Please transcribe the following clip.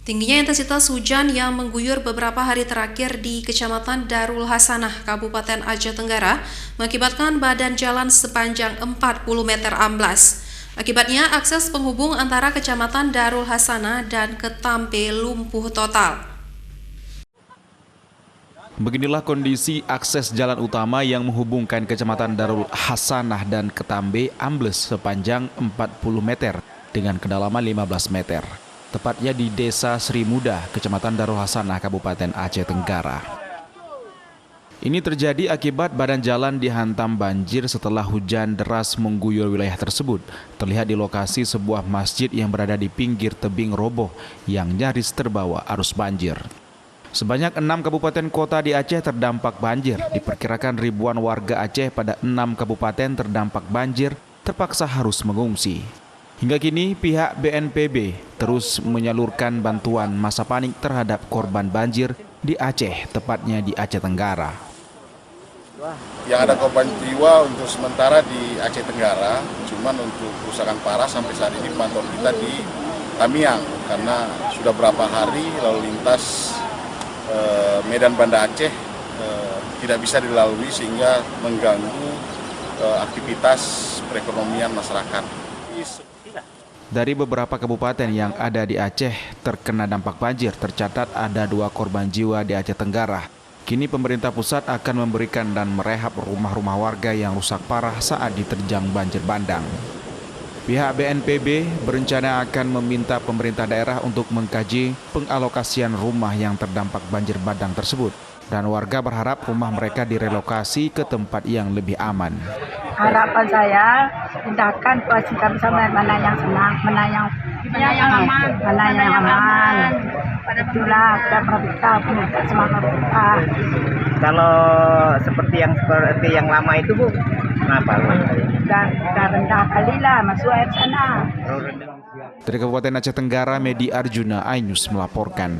Tingginya intensitas hujan yang mengguyur beberapa hari terakhir di Kecamatan Darul Hasanah, Kabupaten Aceh Tenggara, mengakibatkan badan jalan sepanjang 40 meter amblas. Akibatnya, akses penghubung antara Kecamatan Darul Hasanah dan Ketambe lumpuh total. Beginilah kondisi akses jalan utama yang menghubungkan Kecamatan Darul Hasanah dan Ketambe ambles sepanjang 40 meter dengan kedalaman 15 meter. Tepatnya di Desa Sri Muda, Kecamatan Darul Hasanah, Kabupaten Aceh Tenggara. Ini terjadi akibat badan jalan dihantam banjir setelah hujan deras mengguyur wilayah tersebut. Terlihat di lokasi sebuah masjid yang berada di pinggir tebing roboh yang nyaris terbawa arus banjir. Sebanyak 6 kabupaten kota di Aceh terdampak banjir. Diperkirakan ribuan warga Aceh pada 6 kabupaten terdampak banjir terpaksa harus mengungsi. Hingga kini pihak BNPB terus menyalurkan bantuan masa panik terhadap korban banjir di Aceh, tepatnya di Aceh Tenggara. Yang ada korban jiwa untuk sementara di Aceh Tenggara, cuman untuk kerusakan parah sampai saat ini pantauan kita di Tamiang, karena sudah berapa hari lalu lintas Medan Banda Aceh tidak bisa dilalui sehingga mengganggu aktivitas perekonomian masyarakat. Dari beberapa kabupaten yang ada di Aceh terkena dampak banjir, tercatat ada 2 korban jiwa di Aceh Tenggara. Kini pemerintah pusat akan memberikan dan merehab rumah-rumah warga yang rusak parah saat diterjang banjir bandang. Pihak BNPB berencana akan meminta pemerintah daerah untuk mengkaji pengalokasian rumah yang terdampak banjir bandang tersebut. Dan warga berharap rumah mereka direlokasi ke tempat yang lebih aman. Harapan saya, pindahkan posisi kami sama mana yang senang, mana yang aman. Itulah kita perhatikan pemerintah semangat kita. Kalau seperti yang lama itu, Bu, kenapa? Dan rendah kali lah masuk air sana. Dari Kabupaten Aceh Tenggara, Medi Arjuna, iNews melaporkan.